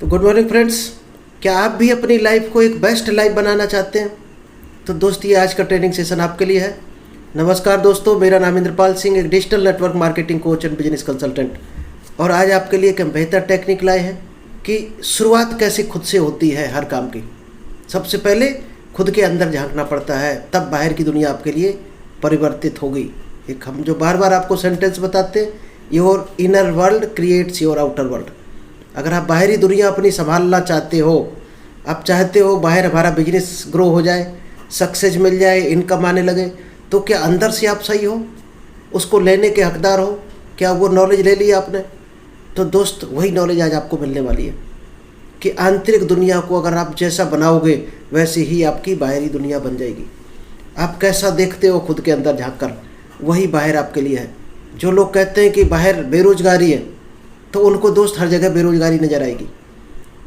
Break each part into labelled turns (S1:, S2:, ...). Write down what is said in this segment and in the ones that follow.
S1: तो good morning friends, क्या आप भी अपनी लाइफ को एक बेस्ट लाइफ बनाना चाहते हैं? तो दोस्त ये आज का ट्रेनिंग सेशन आपके लिए है। नमस्कार दोस्तों, मेरा नाम इंद्रपाल सिंह, एक digital network marketing coach and business consultant. और आज आपके लिए एक बेहतर टेक्निक लाए हैं कि शुरुआत कैसे खुद से होती है हर काम की। सबसे पहले खुद के अंदर झांकना पड़ता है, तब बाहर की दुनिया आपके लिए परिवर्तित होगी। एक हम जो बार बार आपको सेंटेंस बताते हैं, your inner world creates your outer world. अगर आप बाहरी दुनिया अपनी संभालना चाहते हो, आप चाहते हो बाहर हमारा बिजनेस ग्रो हो जाए, सक्सेस मिल जाए, इनकम आने लगे, तो क्या अंदर से आप सही हो, उसको लेने के हकदार हो? क्या वो नॉलेज ले ली आपने? तो दोस्त वही नॉलेज आज आपको मिलने वाली है कि आंतरिक दुनिया को अगर आप जैसा बनाओगे वैसे ही आपकी बाहरी दुनिया बन जाएगी। आप कैसा देखते हो खुद के अंदर झाँक कर, वही बाहर आपके लिए है। जो लोग कहते हैं कि बाहर बेरोजगारी है, तो उनको दोस्त हर जगह बेरोजगारी नज़र आएगी।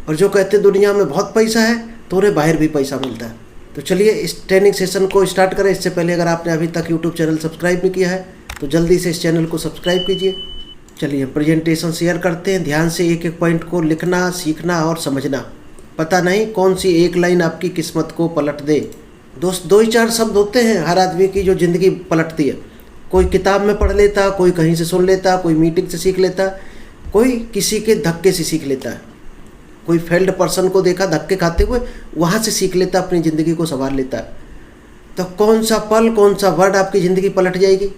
S1: और जो कहते हैं दुनिया में बहुत पैसा है, तो उन्हें बाहर भी पैसा मिलता है। तो चलिए इस ट्रेनिंग सेशन को स्टार्ट करें। इससे पहले अगर आपने अभी तक यूट्यूब चैनल सब्सक्राइब नहीं किया है तो जल्दी से इस चैनल को सब्सक्राइब कीजिए। चलिए प्रेजेंटेशन शेयर करते हैं। ध्यान से एक एक पॉइंट को लिखना, सीखना और समझना। पता नहीं कौन सी एक लाइन आपकी किस्मत को पलट दे। दोस्त दो ही चार शब्द होते हैं हर आदमी की जो ज़िंदगी पलटती है। कोई किताब में पढ़ लेता, कोई कहीं से सुन लेता, कोई मीटिंग से सीख लेता, कोई किसी के धक्के से सीख लेता है। कोई फेल्ड पर्सन को देखा धक्के खाते हुए, वहाँ से सीख लेता, अपनी ज़िंदगी को संभाल लेता है। तो कौन सा पल, कौन सा वर्ड आपकी ज़िंदगी पलट जाएगी,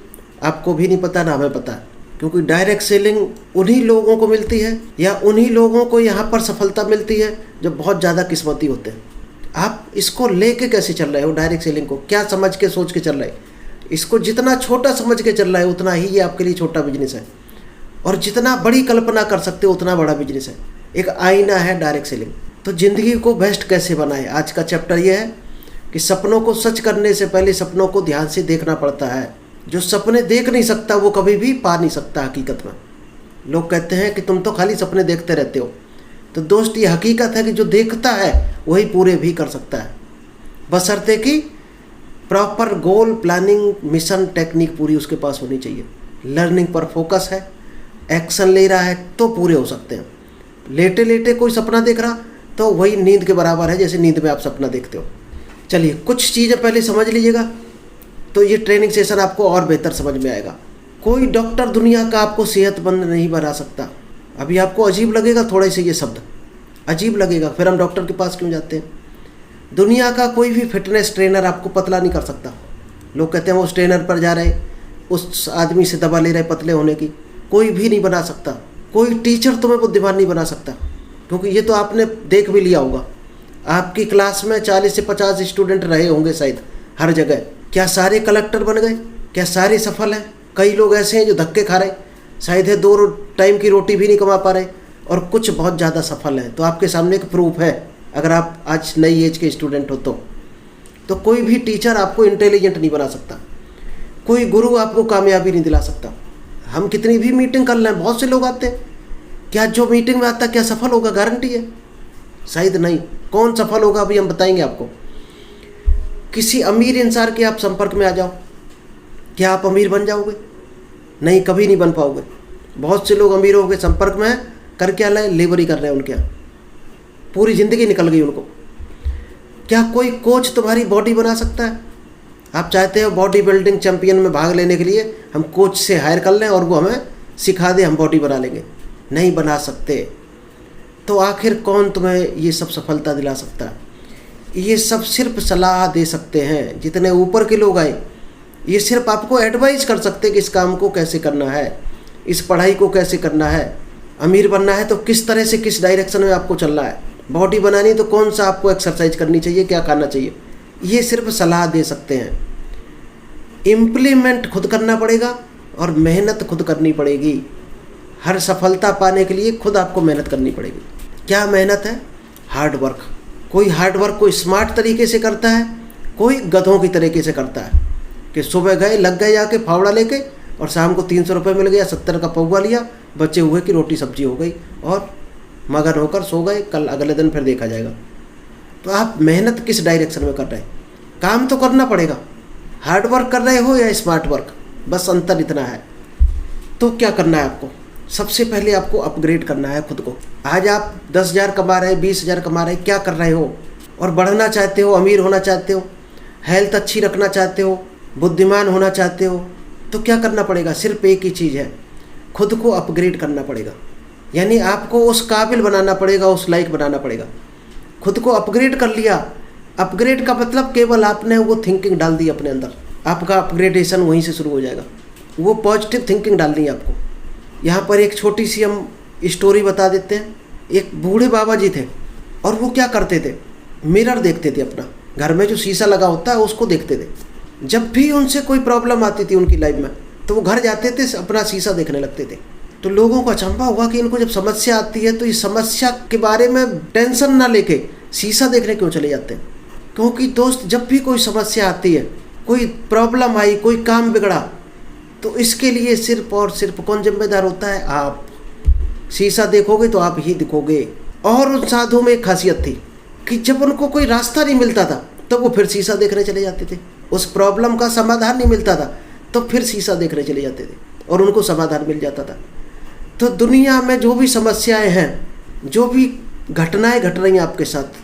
S1: आपको भी नहीं पता, ना हमें पता। क्योंकि डायरेक्ट सेलिंग उन्हीं लोगों को मिलती है या उन्हीं लोगों को यहाँ पर सफलता मिलती है जो बहुत ज़्यादा किस्मती होते हैं। आप इसको लेके कैसे चल रहे हो? डायरेक्ट सेलिंग को क्या समझ के, सोच के चल रहे हैं? इसको जितना छोटा समझ के चल रहा है उतना ही ये आपके लिए छोटा बिजनेस है, और जितना बड़ी कल्पना कर सकते हो उतना बड़ा बिजनेस है। एक आईना है डायरेक्ट सेलिंग। तो ज़िंदगी को बेस्ट कैसे बनाए, आज का चैप्टर ये है कि सपनों को सच करने से पहले सपनों को ध्यान से देखना पड़ता है। जो सपने देख नहीं सकता वो कभी भी पा नहीं सकता। हकीकत में लोग कहते हैं कि तुम तो खाली सपने देखते रहते हो। तो दोस्त ये हकीकत है कि जो देखता है वही पूरे भी कर सकता है, बशर्ते कि प्रॉपर गोल, प्लानिंग, मिशन, टेक्निक पूरी उसके पास होनी चाहिए। लर्निंग पर फोकस है, एक्शन ले रहा है, तो पूरे हो सकते हैं। लेटे लेटे कोई सपना देख रहा तो वही नींद के बराबर है, जैसे नींद में आप सपना देखते हो। चलिए कुछ चीज़ें पहले समझ लीजिएगा, तो ये ट्रेनिंग सेशन आपको और बेहतर समझ में आएगा। कोई डॉक्टर दुनिया का आपको सेहतमंद नहीं बना सकता। अभी आपको अजीब लगेगा थोड़े से ये शब्द, अजीब लगेगा, फिर हम डॉक्टर के पास क्यों जाते हैं? दुनिया का कोई भी फिटनेस ट्रेनर आपको पतला नहीं कर सकता। लोग कहते हैं वो उस ट्रेनर पर जा रहे, उस आदमी से दवा ले रहे पतले होने की। कोई भी नहीं बना सकता। कोई टीचर तुम्हें बुद्धिमान नहीं बना सकता, क्योंकि ये तो आपने देख भी लिया होगा। आपकी क्लास में 40 से 50 स्टूडेंट रहे होंगे शायद हर जगह। क्या सारे कलेक्टर बन गए? क्या सारे सफल हैं? कई लोग ऐसे हैं जो धक्के खा रहे, शायद है 2 टाइम की रोटी भी नहीं कमा पा रहे, और कुछ बहुत ज़्यादा सफल हैं। तो आपके सामने एक प्रूफ है, अगर आप आज नई एज के स्टूडेंट हो तो कोई भी टीचर आपको इंटेलिजेंट नहीं बना सकता, कोई गुरु आपको कामयाबी नहीं दिला सकता। हम कितनी भी मीटिंग कर लें, बहुत से लोग आते हैं, क्या जो मीटिंग में आता क्या सफल होगा? गारंटी है? शायद नहीं। कौन सफल होगा अभी हम बताएंगे आपको। किसी अमीर इंसान के आप संपर्क में आ जाओ, क्या आप अमीर बन जाओगे? नहीं, कभी नहीं बन पाओगे। बहुत से लोग अमीरों के संपर्क में हैं, कर क्या लाए? लेबरी कर रहे हैं उनके यहाँ, पूरी ज़िंदगी निकल गई उनको। क्या कोई कोच तुम्हारी बॉडी बना सकता है? आप चाहते हो बॉडी बिल्डिंग चैंपियन में भाग लेने के लिए हम कोच से हायर कर लें और वो हमें सिखा दे, हम बॉडी बना लेंगे? नहीं बना सकते। तो आखिर कौन तुम्हें ये सब सफलता दिला सकता है? ये सब सिर्फ सलाह दे सकते हैं जितने ऊपर के लोग आए। ये सिर्फ आपको एडवाइस कर सकते हैं कि इस काम को कैसे करना है, इस पढ़ाई को कैसे करना है। अमीर बनना है तो किस तरह से, किस डायरेक्शन में आपको चलना है। बॉडी बनानी तो कौन सा आपको एक्सरसाइज करनी चाहिए, क्या खाना चाहिए, ये सिर्फ सलाह दे सकते हैं। इम्प्लीमेंट खुद करना पड़ेगा और मेहनत खुद करनी पड़ेगी। हर सफलता पाने के लिए खुद आपको मेहनत करनी पड़ेगी। क्या मेहनत है? Hard work. कोई हार्ड वर्क को स्मार्ट तरीके से करता है, कोई गधों की तरीके से करता है कि सुबह गए, लग गए जाके फावड़ा लेके, और शाम को 300 रुपये मिल गया, 70 का पौवा लिया, बचे हुए की रोटी सब्जी हो गई और मगन होकर सो गए। कल अगले दिन फिर देखा जाएगा। तो आप मेहनत किस डायरेक्शन में कर रहे हैं? काम तो करना पड़ेगा। हार्ड वर्क कर रहे हो या स्मार्ट वर्क, बस अंतर इतना है। तो क्या करना है आपको? सबसे पहले आपको अपग्रेड करना है खुद को। आज आप 10,000 कमा रहे हैं, 20,000 कमा रहे हैं, क्या कर रहे हो और बढ़ना चाहते हो, अमीर होना चाहते हो, हेल्थ अच्छी रखना चाहते हो, बुद्धिमान होना चाहते हो, तो क्या करना पड़ेगा? सिर्फ एक ही चीज़ है, खुद को अपग्रेड करना पड़ेगा। यानी आपको उस काबिल बनाना पड़ेगा, उस लायक बनाना पड़ेगा। खुद को अपग्रेड कर लिया। अपग्रेड का मतलब केवल आपने वो थिंकिंग डाल दी अपने अंदर, आपका अपग्रेडेशन वहीं से शुरू हो जाएगा। वो पॉजिटिव थिंकिंग डालनी है आपको। यहाँ पर एक छोटी सी हम स्टोरी बता देते हैं। एक बूढ़े बाबा जी थे और वो क्या करते थे, मिरर देखते थे अपना, घर में जो शीशा लगा होता है उसको देखते थे। जब भी उनसे कोई प्रॉब्लम आती थी उनकी लाइफ में तो वो घर जाते थे, अपना शीशा देखने लगते थे। तो लोगों को अचंभा हुआ कि इनको जब समस्या आती है तो इस समस्या के बारे में टेंशन ना लेके शीशा देखने क्यों चले जाते हैं। क्योंकि दोस्त, जब भी कोई समस्या आती है, कोई प्रॉब्लम आई, कोई काम बिगड़ा, तो इसके लिए सिर्फ और सिर्फ कौन जिम्मेदार होता है? आप। शीशा देखोगे तो आप ही दिखोगे। और उन साधुओं में एक खासियत थी कि जब उनको कोई रास्ता नहीं मिलता था तो वो फिर शीशा देखने चले जाते थे। उस प्रॉब्लम का समाधान नहीं मिलता था तो फिर शीशा देखने चले जाते थे और उनको समाधान मिल जाता था। तो दुनिया में जो भी समस्याएं हैं, जो भी घटनाएं घट रही हैं आपके साथ,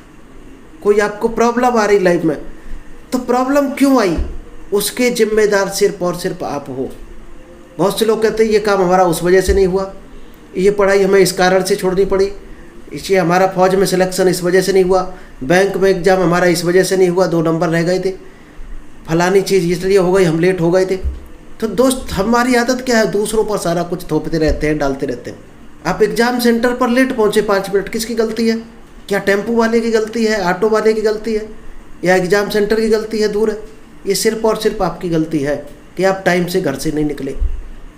S1: कोई आपको प्रॉब्लम आ रही लाइफ में, तो प्रॉब्लम क्यों आई, उसके जिम्मेदार सिर्फ और सिर्फ आप हो। बहुत से लोग कहते हैं ये काम हमारा उस वजह से नहीं हुआ, ये पढ़ाई हमें इस कारण से छोड़नी पड़ी, इसलिए हमारा फौज में सिलेक्शन इस वजह से नहीं हुआ, बैंक में एग्ज़ाम हमारा इस वजह से नहीं हुआ, 2 नंबर रह गए थे, फलानी चीज़ इसलिए हो गई, हम लेट हो गए थे। तो दोस्त, हमारी आदत क्या है? दूसरों पर सारा कुछ थोपते रहते हैं, डालते रहते हैं। आप एग्ज़ाम सेंटर पर लेट पहुँचे 5 मिनट, किसकी गलती है? क्या टेम्पो वाले की गलती है, ऑटो वाले की गलती है, या एग्ज़ाम सेंटर की गलती है दूर है? ये सिर्फ और सिर्फ आपकी गलती है कि आप टाइम से घर से नहीं निकले।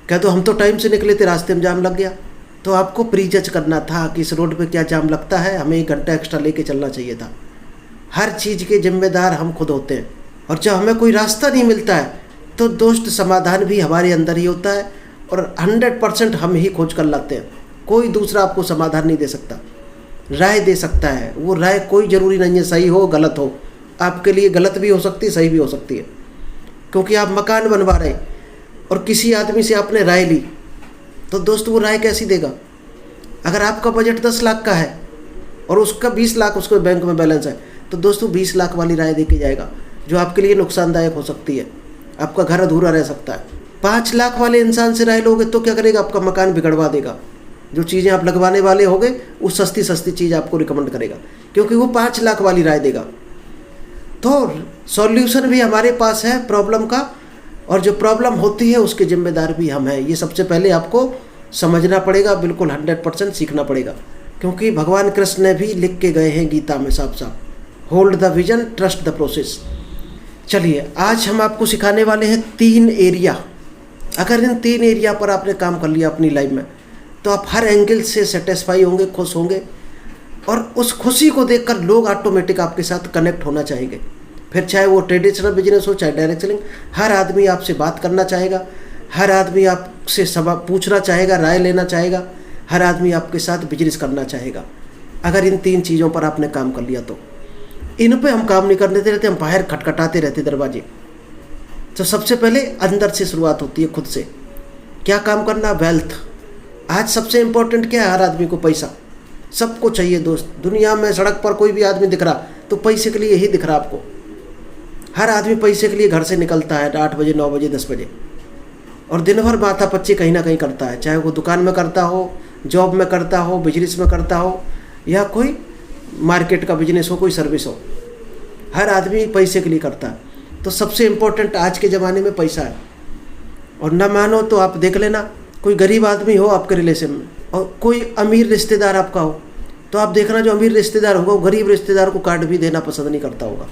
S1: कह दो हम तो टाइम से निकले थे, रास्ते में जाम लग गया। तो आपको प्री जज करना था कि इस रोड पे क्या जाम लगता है, हमें 1 घंटा एक्स्ट्रा लेके चलना चाहिए था। हर चीज़ के जिम्मेदार हम खुद होते हैं। और जब हमें कोई रास्ता नहीं मिलता है तो दोस्त, समाधान भी हमारे अंदर ही होता है और 100% हम ही खोज कर लाते हैं। कोई दूसरा आपको समाधान नहीं दे सकता, राय दे सकता है। वो राय कोई ज़रूरी नहीं है सही हो गलत हो, आपके लिए गलत भी हो सकती है, सही भी हो सकती है। क्योंकि आप मकान बनवा रहे और किसी आदमी से आपने राय ली, तो दोस्त वो राय कैसी देगा? अगर आपका बजट 10 लाख का है और उसका 20 लाख उसके बैंक में बैलेंस है, तो दोस्तों 20 लाख वाली राय दे के जाएगा, जो आपके लिए नुकसानदायक हो सकती है, आपका घर अधूरा रह सकता है। 5 लाख वाले इंसान से राय लोगे तो क्या करेगा? आपका मकान बिगड़वा देगा। जो चीज़ें आप लगवाने वाले होगे वो सस्ती सस्ती चीज़ आपको रिकमेंड करेगा, क्योंकि वो 5 लाख वाली राय देगा। तो सॉल्यूशन भी हमारे पास है प्रॉब्लम का, और जो प्रॉब्लम होती है उसके जिम्मेदार भी हम हैं। ये सबसे पहले आपको समझना पड़ेगा, बिल्कुल 100% सीखना पड़ेगा। क्योंकि भगवान कृष्ण ने भी लिख के गए हैं गीता में साफ साफ, hold the vision, trust the process. चलिए, आज हम आपको सिखाने वाले हैं 3 एरिया। अगर इन 3 एरिया पर आपने काम कर लिया अपनी लाइफ में, तो आप हर एंगल से सेटिस्फाई होंगे, खुश होंगे, और उस खुशी को देखकर लोग ऑटोमेटिक आपके साथ कनेक्ट होना चाहेंगे। फिर चाहे वो ट्रेडिशनल बिजनेस हो, चाहे डायरेक्ट सेलिंग, हर आदमी आपसे बात करना चाहेगा, हर आदमी आपसे सवाल पूछना चाहेगा, राय लेना चाहेगा, हर आदमी आपके साथ बिजनेस करना चाहेगा। अगर इन 3 चीज़ों पर आपने काम कर लिया तो इन पे हम काम नहीं करने देते रहते, हम बाहर खटखटाते रहते दरवाजे। तो सबसे पहले अंदर से शुरुआत होती है, खुद से। क्या काम करना? वेल्थ। आज सबसे इम्पोर्टेंट क्या है? हर आदमी को पैसा, सबको चाहिए दोस्त। दुनिया में सड़क पर कोई भी आदमी दिख रहा तो पैसे के लिए ही दिख रहा आपको। हर आदमी पैसे के लिए घर से निकलता है 8 बजे, 9 बजे, 10 बजे, और दिन भर माथा पच्ची कहीं ना कहीं करता है। चाहे वो दुकान में करता हो, जॉब में करता हो, बिजनेस में करता हो, या कोई मार्केट का बिजनेस हो, कोई सर्विस हो, हर आदमी पैसे के लिए करता है। तो सबसे इम्पोर्टेंट आज के ज़माने में पैसा है। और न मानो तो आप देख लेना, कोई गरीब आदमी हो आपके रिलेशन में और कोई अमीर रिश्तेदार आपका हो, तो आप देखना जो अमीर रिश्तेदार होगा वो गरीब रिश्तेदार को कार्ड भी देना पसंद नहीं करता होगा,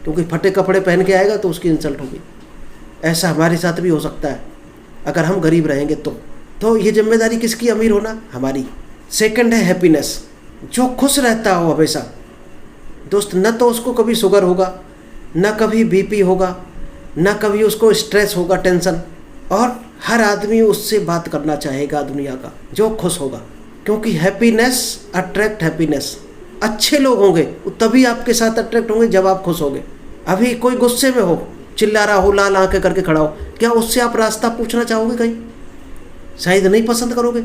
S1: क्योंकि फटे कपड़े पहन के आएगा तो उसकी इंसल्ट होगी। ऐसा हमारे साथ भी हो सकता है अगर हम गरीब रहेंगे तो ये जिम्मेदारी किसकी? अमीर होना हमारी। सेकंड है हैप्पीनेस, जो खुश रहता हो हमेशा दोस्त। न तो उसको कभी शुगर होगा, न कभी बीपी होगा, न कभी उसको स्ट्रेस होगा, टेंशन, और हर आदमी उससे बात करना चाहेगा दुनिया का, जो खुश होगा। क्योंकि हैप्पीनेस अट्रैक्ट हैप्पीनेस। अच्छे लोग होंगे वो तभी आपके साथ अट्रैक्ट होंगे जब आप खुश होंगे। अभी कोई गुस्से में हो, चिल्ला रहा हो, लाल आंखें करके खड़ा हो, क्या उससे आप रास्ता पूछना चाहोगे? कहीं शायद नहीं पसंद करोगे।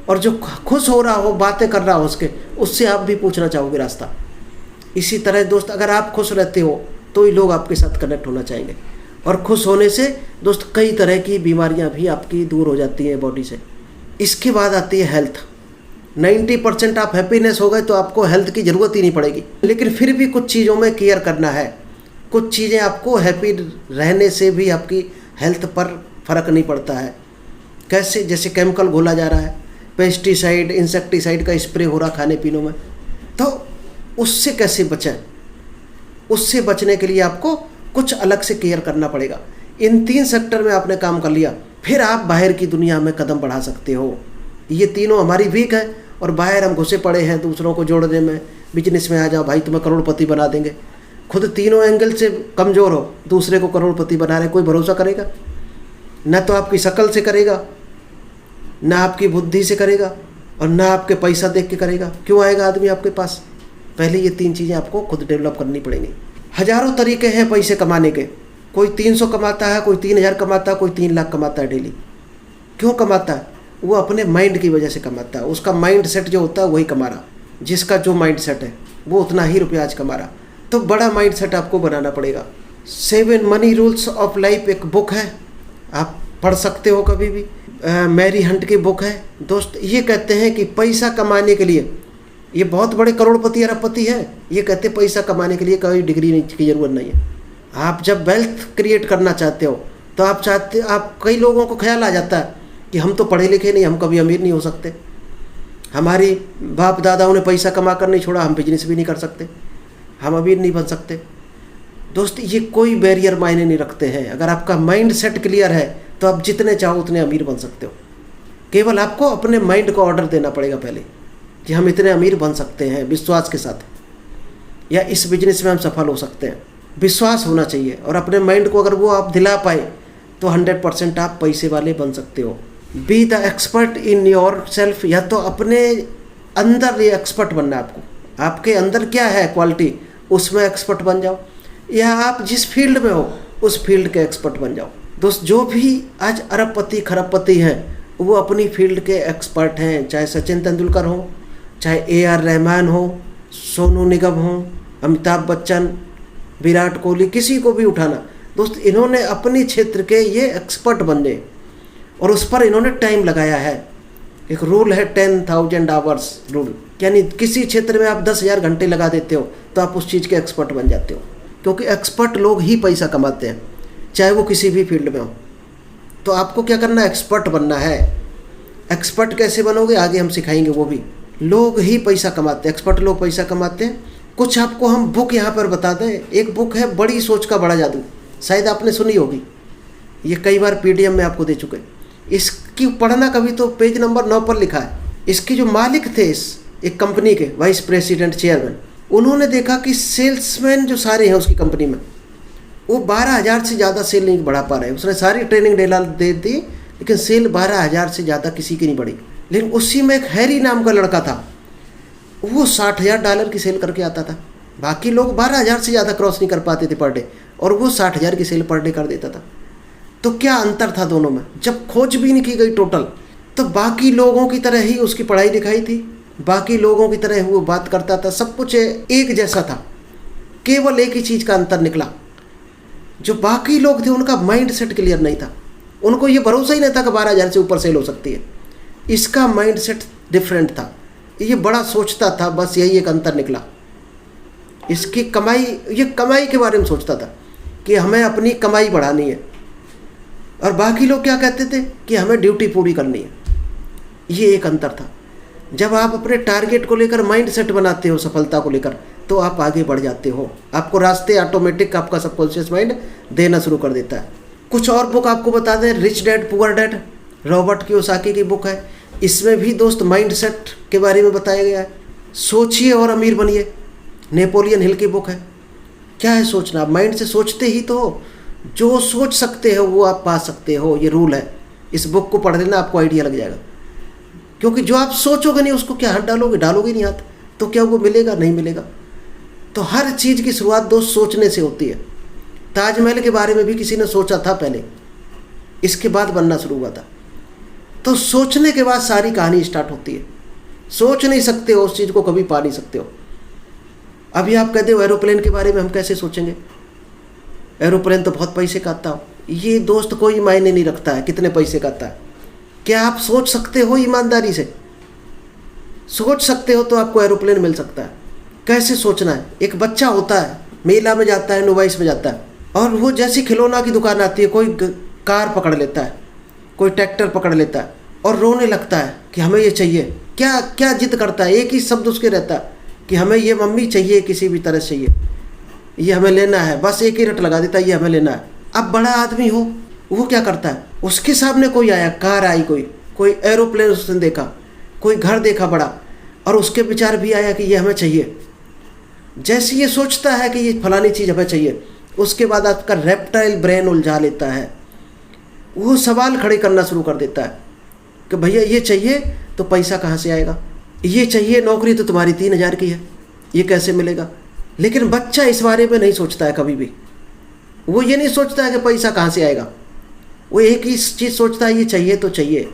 S1: और जो खुश हो रहा हो, बातें कर रहा हो उससे आप भी पूछना चाहोगे रास्ता। इसी तरह दोस्त, अगर आप खुश रहते हो तो ही लोग आपके साथ कनेक्ट होना चाहेंगे, और खुश होने से दोस्त कई तरह की बीमारियां भी आपकी दूर हो जाती हैं बॉडी से। इसके बाद आती है हेल्थ। 90% आप हैप्पीनेस हो गए तो आपको हेल्थ की ज़रूरत ही नहीं पड़ेगी। लेकिन फिर भी कुछ चीज़ों में केयर करना है, कुछ चीज़ें आपको हैप्पी रहने से भी आपकी हेल्थ पर फ़र्क नहीं पड़ता है। कैसे? जैसे केमिकल घोला जा रहा है, पेस्टिसाइड, इंसेक्टिसाइड का स्प्रे हो रहा खाने पीनों में, तो उससे कैसे बचें? उससे बचने के लिए आपको कुछ अलग से केयर करना पड़ेगा। इन 3 सेक्टर में आपने काम कर लिया, फिर आप बाहर की दुनिया में कदम बढ़ा सकते हो। ये तीनों हमारी वीक है और बाहर हम घुसे पड़े हैं दूसरों को जोड़ने में। बिजनेस में आ जाओ भाई, तुम्हें करोड़पति बना देंगे। खुद तीनों एंगल से कमज़ोर हो, दूसरे को करोड़पति बना रहे, कोई भरोसा करेगा? न तो आपकी शक्ल से करेगा, ना आपकी बुद्धि से करेगा, और ना आपके पैसा देख के करेगा। क्यों आएगा आदमी आपके पास? पहले ये 3 चीज़ें आपको खुद डेवलप करनी पड़ेंगी। हज़ारों तरीके हैं पैसे कमाने के। कोई 300 कमाता है, कोई 3000 कमाता है, कोई 3 लाख कमाता है डेली। क्यों कमाता है? वो अपने माइंड की वजह से कमाता है। उसका माइंड सेट जो होता है वही कमा रहा। जिसका जो माइंड सेट है वो उतना ही रुपया आज कमा रहा। तो बड़ा माइंड सेट आपको बनाना पड़ेगा। 7 मनी रूल्स ऑफ लाइफ एक बुक है, आप पढ़ सकते हो कभी भी। मैरी हंट की बुक है दोस्त। ये कहते हैं कि पैसा कमाने के लिए, ये बहुत बड़े करोड़पति अरबपति है, ये कहते हैं पैसा कमाने के लिए कोई डिग्री की ज़रूरत नहीं है। आप जब वेल्थ क्रिएट करना चाहते हो तो आप कई लोगों को ख्याल आ जाता है कि हम तो पढ़े लिखे नहीं, हम कभी अमीर नहीं हो सकते, हमारी बाप दादाओं ने पैसा कमा कर नहीं छोड़ा, हम बिजनेस भी नहीं कर सकते, हम अमीर नहीं बन सकते। दोस्त, ये कोई बैरियर मायने नहीं रखते हैं। अगर आपका माइंड सेट क्लियर है तो आप जितने चाहो उतने अमीर बन सकते हो। केवल आपको अपने माइंड को ऑर्डर देना पड़ेगा पहले कि हम इतने अमीर बन सकते हैं विश्वास के साथ, या इस बिजनेस में हम सफल हो सकते हैं। विश्वास होना चाहिए, और अपने माइंड को अगर वो आप दिला पाए तो 100% आप पैसे वाले बन सकते हो। Be the expert in your self, या तो अपने अंदर ये एक्सपर्ट बनना है आपको। आपके अंदर क्या है क्वालिटी, उसमें एक्सपर्ट बन जाओ, या आप जिस फील्ड में हो उस फील्ड के एक्सपर्ट बन जाओ। दोस्त, जो भी आज अरबपति खरबपति हैं वो अपनी फील्ड के एक्सपर्ट हैं। चाहे सचिन तेंदुलकर हो, चाहे AR रहमान हो, सोनू निगम हो, अमिताभ बच्चन, विराट कोहली, किसी को भी उठाना दोस्त, इन्होंने अपने क्षेत्र के ये एक्सपर्ट बन गए और उस पर इन्होंने टाइम लगाया है। एक रूल है 10,000 आवर्स रूल, यानी किसी क्षेत्र में आप 10,000 घंटे लगा देते हो तो आप उस चीज़ के एक्सपर्ट बन जाते हो। क्योंकि एक्सपर्ट लोग ही पैसा कमाते हैं, चाहे वो किसी भी फील्ड में हो। तो आपको क्या करना है? एक्सपर्ट बनना है। एक्सपर्ट कैसे बनोगे आगे हम सिखाएंगे, वो भी। लोग ही पैसा कमाते हैं, एक्सपर्ट लोग पैसा कमाते हैं। कुछ आपको हम बुक यहाँ पर बता दें। एक बुक है बड़ी सोच का बड़ा जादू, शायद आपने सुनी होगी, ये कई बार PDF में आपको दे चुके। इसकी पढ़ना कभी तो पेज नंबर 9 पर लिखा है। इसके जो मालिक थे इस एक कंपनी के वाइस प्रेसिडेंट चेयरमैन, उन्होंने देखा कि सेल्समैन जो सारे हैं उसकी कंपनी में, वो 12,000 से ज़्यादा सेल नहीं बढ़ा पा रहे। उसने सारी ट्रेनिंग दे दी, लेकिन सेल 12,000 से ज़्यादा किसी की नहीं बढ़ी। लेकिन उसी में एक हैरी नाम का लड़का था, वो $60,000 की सेल करके आता था। बाकी लोग 12,000 से ज़्यादा क्रॉस नहीं कर पाते थे पर डे, और वो 60,000 की सेल पर डे कर देता था। तो क्या अंतर था दोनों में? जब खोजबीन की गई टोटल, तो बाकी लोगों की तरह ही उसकी पढ़ाई लिखाई थी, बाकी लोगों की तरह वो बात करता था, सब कुछ एक जैसा था। केवल एक ही चीज़ का अंतर निकला, जो बाकी लोग थे उनका माइंड सेट क्लियर नहीं था। उनको ये भरोसा ही नहीं था कि 12,000 से ऊपर सेल हो सकती है। इसका माइंड सेट डिफरेंट था, ये बड़ा सोचता था, बस यही एक अंतर निकला। इसकी कमाई, ये कमाई के बारे में सोचता था कि हमें अपनी कमाई बढ़ानी है, और बाकी लोग क्या कहते थे कि हमें ड्यूटी पूरी करनी है। ये एक अंतर था। जब आप अपने टारगेट को लेकर माइंड सेट बनाते हो सफलता को लेकर, तो आप आगे बढ़ जाते हो। आपको रास्ते ऑटोमेटिक आपका सबकॉन्शियस माइंड देना शुरू कर देता है। कुछ और बुक आपको बता दें, rich dad poor dad, Robert Kiyosaki की बुक है। इसमें भी दोस्त माइंड सेट के बारे में बताया गया है। सोचिए और अमीर बनिए, नेपोलियन हिल की बुक है। क्या है सोचना? माइंड से सोचते ही तो हो। जो सोच सकते हो वो आप पा सकते हो, ये रूल है। इस बुक को पढ़ लेना, आपको आइडिया लग जाएगा। क्योंकि जो आप सोचोगे नहीं उसको क्या हाथ डालोगे नहीं हाथ, तो क्या वो मिलेगा? नहीं मिलेगा। तो हर चीज़ की शुरुआत दोस्त सोचने से होती है। ताजमहल के बारे में भी किसी ने सोचा था पहले, इसके बाद बनना शुरू हुआ था। तो सोचने के बाद सारी कहानी स्टार्ट होती है। सोच नहीं सकते हो उस चीज़ को, कभी पा नहीं सकते हो। अभी आप कहते हो एरोप्लेन के बारे में हम कैसे सोचेंगे, एरोप्लेन तो बहुत पैसे का आता हो। ये दोस्त कोई मायने नहीं रखता है कितने पैसे का आता है। क्या आप सोच सकते हो ईमानदारी से? सोच सकते हो तो आपको एरोप्लेन मिल सकता है। कैसे सोचना है? एक बच्चा होता है, मेला में जाता है, नुमाइश में जाता है, और वो जैसी खिलौना की दुकान आती है, कोई कार पकड़ लेता है, कोई ट्रैक्टर पकड़ लेता है और रोने लगता है कि हमें ये चाहिए। क्या क्या जिद करता है? एक ही शब्द उसके रहता है कि हमें ये मम्मी चाहिए, किसी भी तरह से चाहिए, ये हमें लेना है। बस एक ही रट लगा देता है, ये हमें लेना है। अब बड़ा आदमी हो, वो क्या करता है? उसके सामने कोई आया, कार आई, कोई एरोप्लेन उसने देखा, कोई घर देखा बड़ा, और उसके विचार भी आया कि ये हमें चाहिए। जैसे ये सोचता है कि ये फलानी चीज़ हमें चाहिए, उसके बाद आपका रेप्टाइल ब्रेन उलझा लेता है। वो सवाल खड़े करना शुरू कर देता है कि भैया ये चाहिए तो पैसा कहाँ से आएगा, ये चाहिए, नौकरी तो तुम्हारी 3,000 की है, ये कैसे मिलेगा। लेकिन बच्चा इस बारे में नहीं सोचता है कभी भी। वो ये नहीं सोचता है कि पैसा कहाँ से आएगा। वो एक ही चीज़ सोचता है, ये चाहिए तो चाहिए।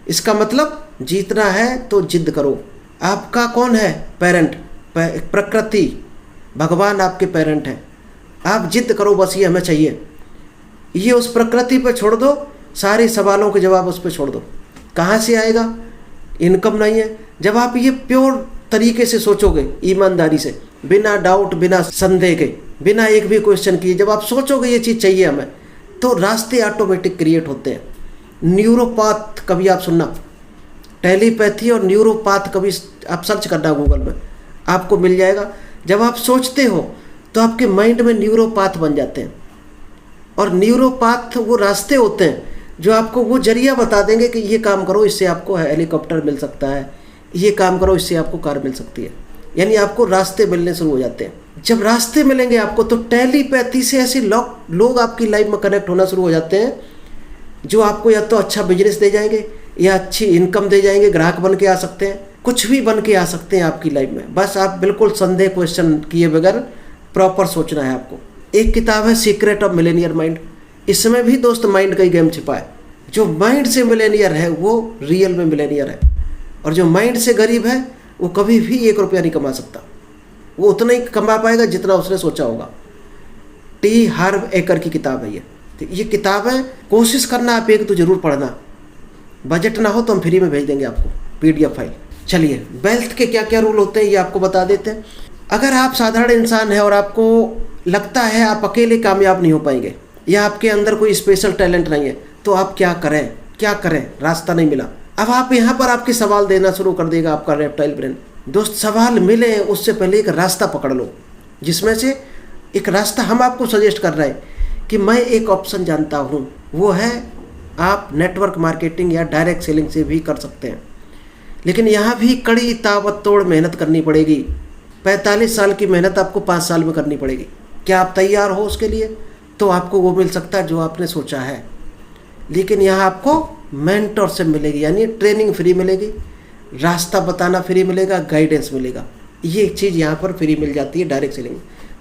S1: इसका मतलब जीतना है तो जिद करो। आपका कौन है पेरेंट? प्रकृति, भगवान आपके पेरेंट हैं। आप जिद करो, बस ये हमें चाहिए। ये उस प्रकृति पे छोड़ दो, सारे सवालों के जवाब उस पर छोड़ दो। कहाँ से आएगा? इनकम नहीं है। जब आप ये प्योर तरीके से सोचोगे, ईमानदारी से, बिना डाउट, बिना संदेह के, बिना एक भी क्वेश्चन किए, जब आप सोचोगे ये चीज़ चाहिए हमें, तो रास्ते ऑटोमेटिक क्रिएट होते हैं। न्यूरोपाथ कभी आप सुनना, टेलीपैथी और न्यूरोपाथ कभी आप सर्च करना गूगल में, आपको मिल जाएगा। जब आप सोचते हो तो आपके माइंड में न्यूरोपाथ बन जाते हैं, और न्यूरोपाथ वो रास्ते होते हैं जो आपको वो जरिया बता देंगे कि ये काम करो, इससे आपको हेलीकॉप्टर मिल सकता है, ये काम करो, इससे आपको कार मिल सकती है। यानी आपको रास्ते मिलने शुरू हो जाते हैं। जब रास्ते मिलेंगे आपको, तो टेलीपैथी से ऐसे लोग आपकी लाइफ में कनेक्ट होना शुरू हो जाते हैं जो आपको या तो अच्छा बिजनेस दे जाएंगे, या अच्छी इनकम दे जाएंगे, ग्राहक बन के आ सकते हैं, कुछ भी बन के आ सकते हैं आपकी लाइफ में। बस आप बिल्कुल संदेह क्वेश्चन किए बगैर प्रॉपर सोचना है आपको। एक किताब है सीक्रेट ऑफ मिलेनियर माइंड। इसमें भी दोस्त माइंड का ही गेम छिपा है। जो माइंड से मिलेनियर है वो रियल में मिलेनियर है, और जो माइंड से गरीब है वो कभी भी 1 रुपया नहीं कमा सकता। वो उतना ही कमा पाएगा जितना उसने सोचा होगा। टी हार्व एकर की किताब है ये किताब है, कोशिश करना आप एक तो जरूर पढ़ना। बजट ना हो तो हम फ्री में भेज देंगे आपको PDF फाइल। चलिए, वेल्थ के क्या क्या रूल होते हैं ये आपको बता देते हैं। अगर आप साधारण इंसान हैं और आपको लगता है आप अकेले कामयाब नहीं हो पाएंगे, या आपके अंदर कोई स्पेशल टैलेंट नहीं है, तो आप क्या करें, रास्ता नहीं मिला। अब आप यहाँ पर आपके सवाल देना शुरू कर देगा आपका रेप्टाइल ब्रेन। दोस्त, सवाल मिले उससे पहले एक रास्ता पकड़ लो, जिसमें से एक रास्ता हम आपको सजेस्ट कर रहे हैं कि मैं एक ऑप्शन जानता हूँ, वो है आप नेटवर्क मार्केटिंग या डायरेक्ट सेलिंग से भी कर सकते हैं। लेकिन यहाँ भी कड़ी ताबड़तोड़ मेहनत करनी पड़ेगी। 45 साल की मेहनत आपको 5 साल में करनी पड़ेगी। क्या आप तैयार हो उसके लिए? तो आपको वो मिल सकता है जो आपने सोचा है। लेकिन यहाँ आपको मेंटरशिप मिलेगी, यानी ट्रेनिंग फ्री मिलेगी, रास्ता बताना फ्री मिलेगा, गाइडेंस मिलेगा। ये चीज़ यहाँ पर फ्री मिल जाती है डायरेक्ट सेलिंग।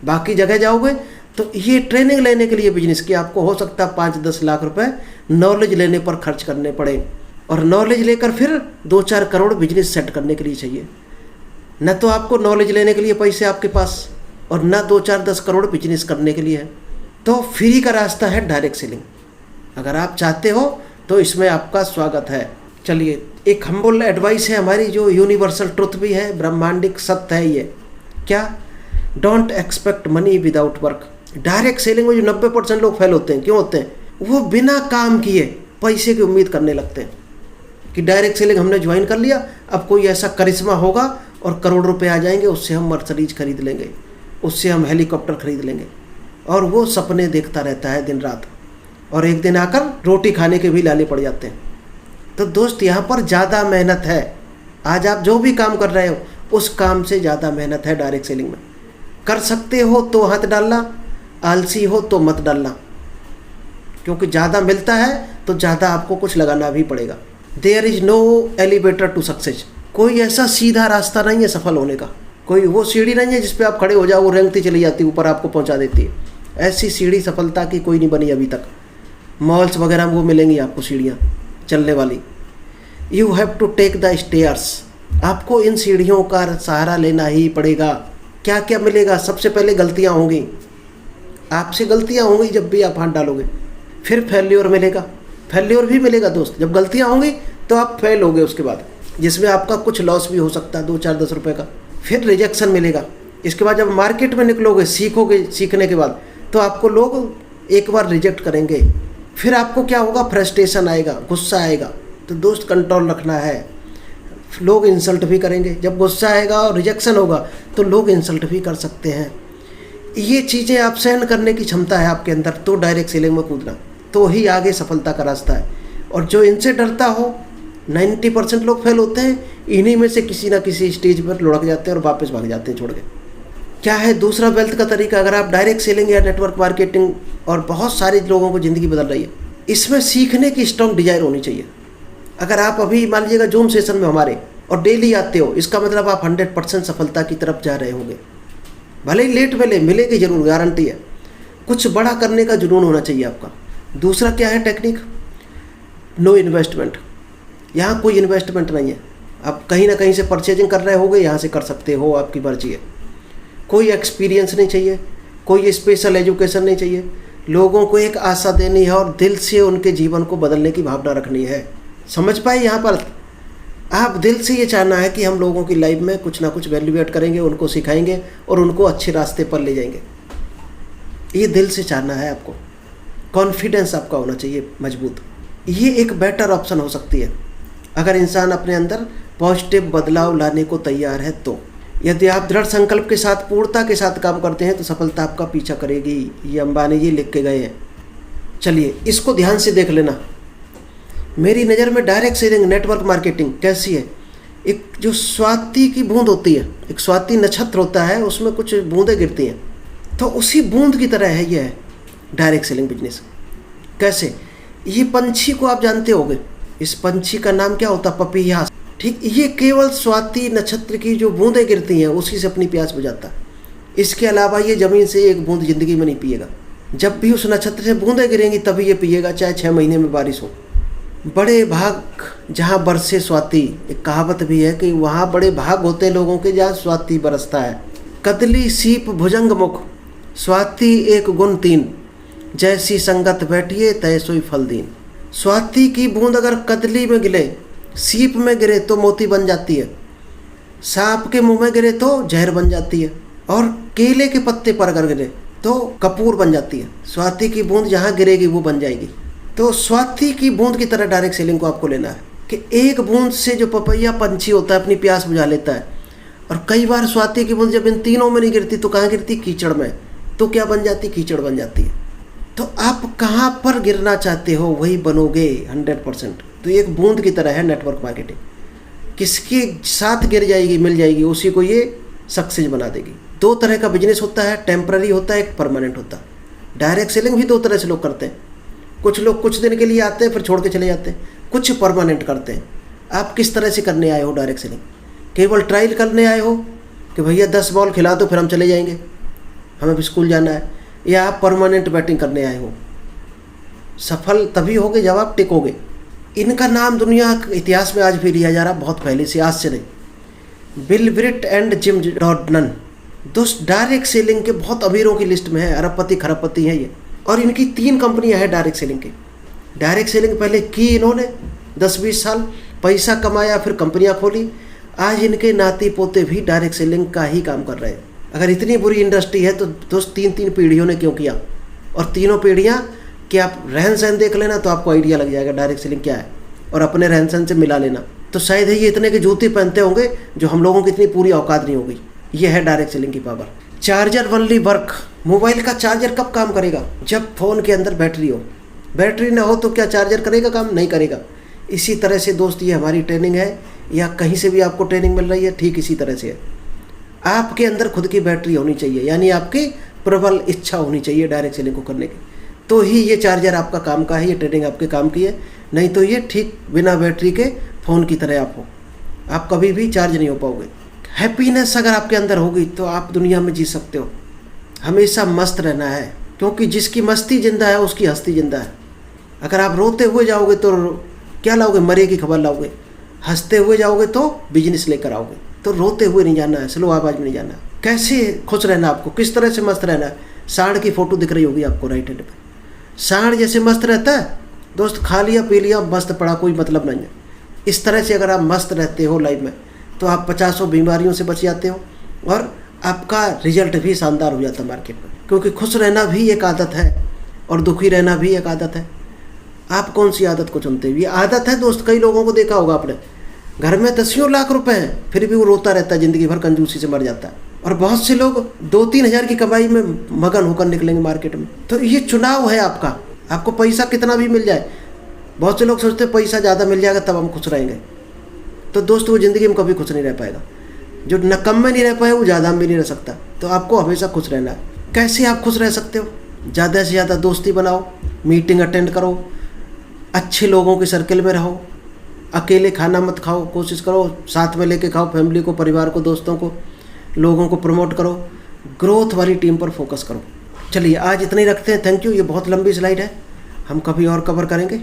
S1: बाकी जगह जाओगे तो ये ट्रेनिंग लेने के लिए बिजनेस की आपको हो सकता है 5-10 लाख रुपए नॉलेज लेने पर खर्च करने पड़े, और नॉलेज लेकर फिर 2-4 करोड़ बिजनेस सेट करने के लिए चाहिए। न तो आपको नॉलेज लेने के लिए पैसे आपके पास, और न 2-4-10 करोड़ बिजनेस करने के लिए है। तो फ्री का रास्ता है डायरेक्ट सेलिंग। अगर आप चाहते हो तो इसमें आपका स्वागत है। चलिए, एक हम्बल एडवाइस है हमारी, जो यूनिवर्सल ट्रुथ भी है, ब्रह्मांडिक सत्य है ये। क्या? Don't expect money without work. Direct selling में जो 90% लोग फेल होते हैं, क्यों होते हैं? वो बिना काम किए पैसे की उम्मीद करने लगते हैं कि डायरेक्ट सेलिंग हमने ज्वाइन कर लिया, अब कोई ऐसा करिश्मा होगा और करोड़ रुपए आ जाएंगे, उससे हम मर्सिडीज खरीद लेंगे, उससे हम हेलीकॉप्टर खरीद लेंगे। और वो सपने देखता रहता है दिन रात, और एक दिन आकर रोटी खाने के भी लाले पड़ जाते हैं। तो दोस्त, यहाँ पर ज़्यादा मेहनत है। आज आप जो भी काम कर रहे हो उस काम से ज़्यादा मेहनत है डायरेक्ट सेलिंग में। कर सकते हो तो हाथ डालना, आलसी हो तो मत डालना, क्योंकि ज़्यादा मिलता है तो ज़्यादा आपको कुछ लगाना भी पड़ेगा। There is no elevator to success. कोई ऐसा सीधा रास्ता नहीं है सफल होने का। कोई वो सीढ़ी नहीं है जिस पे आप खड़े हो जाओ, वो रेंगती चली जाती है, ऊपर आपको पहुंचा देती है। ऐसी सीढ़ी सफलता की कोई नहीं बनी अभी तक। मॉल्स वगैरह में वो मिलेंगी आपको सीढ़ियाँ चलने वाली, you have to take the stairs. आपको इन सीढ़ियों का सहारा लेना ही पड़ेगा। क्या क्या मिलेगा? सबसे पहले गलतियाँ होंगी, आपसे गलतियाँ होंगी जब भी आप हाथ डालोगे। फिर फेल्योर मिलेगा, फेल्योर भी मिलेगा दोस्त। जब गलतियाँ होंगी तो आप फेल होगे उसके बाद, जिसमें आपका कुछ लॉस भी हो सकता है, 2-4-10 रुपये का। फिर रिजेक्शन मिलेगा। इसके बाद जब मार्केट में निकलोगे, सीखोगे, सीखने के बाद तो आपको लोग एक बार रिजेक्ट करेंगे। फिर आपको क्या होगा? फ्रस्ट्रेशन आएगा, गुस्सा आएगा। तो दोस्त कंट्रोल रखना है। लोग इंसल्ट भी करेंगे। जब गुस्सा आएगा और रिजेक्शन होगा तो लोग इंसल्ट भी कर सकते हैं। ये चीज़ें आप सहन करने की क्षमता है आपके अंदर, तो डायरेक्ट सेलिंग में कूदना तो ही आगे सफलता का रास्ता है। और जो इनसे डरता हो, 90% लोग फेल होते हैं। इन्हीं में से किसी ना किसी स्टेज पर लुढ़क जाते हैं और वापस भाग जाते हैं छोड़ के। क्या है दूसरा वेल्थ का तरीका? अगर आप डायरेक्ट सेलिंग या नेटवर्क मार्केटिंग, और बहुत सारे लोगों को ज़िंदगी बदल रही है, इसमें सीखने की स्ट्रॉन्ग डिजायर होनी चाहिए। अगर आप अभी मान लीजिएगा जूम सेशन में हमारे और डेली आते हो, इसका मतलब आप 100% सफलता की तरफ जा रहे होंगे। भले ही लेट पहले मिलेगी जरूर, गारंटी है। कुछ बड़ा करने का जुनून होना चाहिए आपका। दूसरा क्या है टेक्निक? No investment. यहाँ कोई इन्वेस्टमेंट नहीं है। आप कहीं ना कहीं से परचेजिंग कर रहे होगे, यहाँ से कर सकते हो, आपकी मर्जी है। कोई एक्सपीरियंस नहीं चाहिए, कोई स्पेशल एजुकेशन नहीं चाहिए। लोगों को एक आशा देनी है और दिल से उनके जीवन को बदलने की भावना रखनी है। समझ पाए? यहाँ पर आप दिल से ये चाहना है कि हम लोगों की लाइफ में कुछ ना कुछ वैल्यू ऐड करेंगे, उनको सिखाएंगे और उनको अच्छे रास्ते पर ले जाएंगे। ये दिल से चाहना है आपको। कॉन्फिडेंस आपका होना चाहिए मजबूत। ये एक बेटर ऑप्शन हो सकती है अगर इंसान अपने अंदर पॉजिटिव बदलाव लाने को तैयार है तो। यदि आप दृढ़ संकल्प के साथ, पूर्णता के साथ काम करते हैं तो सफलता आपका पीछा करेगी। ये अंबानी जी लिख के गए हैं। चलिए इसको ध्यान से देख लेना। मेरी नज़र में डायरेक्ट सेलिंग, नेटवर्क मार्केटिंग कैसी है? एक जो स्वाति की बूंद होती है, एक स्वाति नक्षत्र होता है, उसमें कुछ बूंदें गिरती हैं, तो उसी बूंद की तरह है ये डायरेक्ट सेलिंग बिजनेस। कैसे? ये पंछी को आप जानते होंगे, इस पंछी का नाम क्या होता है? पपीहा। ठीक, ये केवल स्वाति नक्षत्र की जो बूंदें गिरती हैं उसी से अपनी प्यास बुझाता है। इसके अलावा ये ज़मीन से एक बूंद ज़िंदगी में नहीं पिएगा। जब भी उस नक्षत्र से बूंदें गिरेंगी तभी ये पिएगा, चाहे 6 महीने में बारिश हो। बड़े भाग जहाँ बरसे स्वाति, एक कहावत भी है कि वहाँ बड़े भाग होते हैं लोगों के जहाँ स्वाति बरसता है। कदली सीप भुजंग मुख, स्वाति एक गुण 3, जैसी संगत बैठिए तय सोई फल दीन। स्वाति की बूंद अगर कदली में गिरे, सीप में गिरे तो मोती बन जाती है, सांप के मुंह में गिरे तो जहर बन जाती है, और केले के पत्ते पर अगर गिरे तो कपूर बन जाती है। स्वाति की बूंद जहाँ गिरेगी वो बन जाएगी। तो स्वाति की बूंद की तरह डायरेक्ट सेलिंग को आपको लेना है कि एक बूंद से जो पपैया पंछी होता है अपनी प्यास बुझा लेता है। और कई बार स्वाति की बूंद जब इन तीनों में नहीं गिरती तो कहाँ गिरती? कीचड़ में। तो क्या बन जाती? कीचड़ बन जाती है। तो आप कहाँ पर गिरना चाहते हो वही बनोगे 100%। तो एक बूंद की तरह है नेटवर्क मार्केटिंग। किसके साथ गिर जाएगी, मिल जाएगी, उसी को ये सक्सेस बना देगी। 2 तरह का बिजनेस होता है, टेम्पररी होता है, एक परमानेंट होता है। डायरेक्ट सेलिंग भी 2 तरह से लोग करते हैं। कुछ लोग कुछ दिन के लिए आते हैं फिर छोड़ के चले जाते हैं, कुछ परमानेंट करते हैं। आप किस तरह से करने आए हो डायरेक्ट सेलिंग? केवल ट्रायल करने आए हो कि भैया 10 बॉल खिला दो फिर हम चले जाएंगे, हमें भी स्कूल जाना है, या आप परमानेंट बैटिंग करने आए हो? सफल तभी होगे जब आप टिकोगे। इनका नाम दुनिया के इतिहास में आज भी लिया जा रहा, बहुत पहले से, आज से नहीं। Bill Britt and gym Jordan दोस्त डायरेक्ट सेलिंग के बहुत अमीरों की लिस्ट में है, अरबपति खरबपति हैं ये। और इनकी 3 कंपनियां हैं डायरेक्ट सेलिंग की। डायरेक्ट सेलिंग पहले की इन्होंने 10-20 साल, पैसा कमाया, फिर कंपनियां खोली। आज इनके नाती पोते भी डायरेक्ट सेलिंग का ही काम कर रहे हैं। अगर इतनी बुरी इंडस्ट्री है तो दोस्त 3-3 पीढ़ियों ने क्यों किया? और तीनों पीढ़ियाँ कि आप रहन सहन देख लेना तो आपको आइडिया लग जाएगा डायरेक्ट सेलिंग क्या है, और अपने रहन सहन से मिला लेना। तो शायद ही ये इतने के जूते पहनते होंगे जो हम लोगों की इतनी पूरी औकात नहीं होगी। ये है डायरेक्ट सेलिंग की power. Charger only work. Mobile का चार्जर कब काम करेगा? जब फ़ोन के अंदर बैटरी हो। बैटरी ना हो तो क्या चार्जर करेगा काम? नहीं करेगा। इसी तरह से दोस्त ये हमारी ट्रेनिंग है, या कहीं से भी आपको ट्रेनिंग मिल रही है, ठीक इसी तरह से है। आपके अंदर खुद की बैटरी होनी चाहिए, यानी आपकी प्रबल इच्छा होनी चाहिए डायरेक्ट सेलिंग को करने की, तो ही ये चार्जर आपका काम का है, ये ट्रेनिंग आपके काम की है। नहीं तो ये ठीक बिना बैटरी के फ़ोन की तरह आप हो, आप कभी भी चार्ज नहीं हो पाओगे। हैप्पीनेस अगर आपके अंदर होगी तो आप दुनिया में जी सकते हो। हमेशा मस्त रहना है, क्योंकि जिसकी मस्ती जिंदा है उसकी हस्ती जिंदा है। अगर आप रोते हुए जाओगे तो क्या लाओगे? मरे की खबर लाओगे। हंसते हुए जाओगे तो बिजनेस लेकर आओगे, तो रोते हुए नहीं जाना है, स्लो आवाज़ में नहीं जाना है। कैसे खुश रहना आपको, किस तरह से मस्त रहना है। सांड की फ़ोटो दिख रही होगी आपको राइट हैंड पे। सांड जैसे मस्त रहता है दोस्त, खा लिया पी लिया मस्त पड़ा, कोई मतलब नहीं है। इस तरह से अगर आप मस्त रहते हो लाइफ में तो आप 50 बीमारियों से बच जाते हो और आपका रिजल्ट भी शानदार हो जाता है मार्केट में। क्योंकि खुश रहना भी एक आदत है और दुखी रहना भी एक आदत है। आप कौन सी आदत को चुनते हो? ये आदत है दोस्त। कई लोगों को देखा होगा आपने, घर में 10 लाख रुपए हैं फिर भी वो रोता रहता है, ज़िंदगी भर कंजूसी से मर जाता है। और बहुत से लोग 2-3 हज़ार की कमाई में मगन होकर निकलेंगे मार्केट में। तो ये चुनाव है आपका, आपको पैसा कितना भी मिल जाए। बहुत से लोग सोचते हैं पैसा ज़्यादा मिल जाएगा तब हम खुश रहेंगे, तो दोस्त वो ज़िंदगी में कभी खुश नहीं रह पाएगा। जो न कम में नहीं रह पाए वो ज़्यादा में भी नहीं रह सकता। तो आपको हमेशा खुश रहना है। कैसे आप खुश रह सकते हो? ज़्यादा से ज़्यादा दोस्ती बनाओ, मीटिंग अटेंड करो, अच्छे लोगों के सर्कल में रहो, अकेले खाना मत खाओ, कोशिश करो साथ में लेके खाओ, फैमिली को, परिवार को, दोस्तों को, लोगों को प्रमोट करो, ग्रोथ वाली टीम पर फोकस करो। चलिए आज इतना ही रखते हैं। Thank you. ये बहुत लंबी स्लाइड है, हम कभी और कवर करेंगे।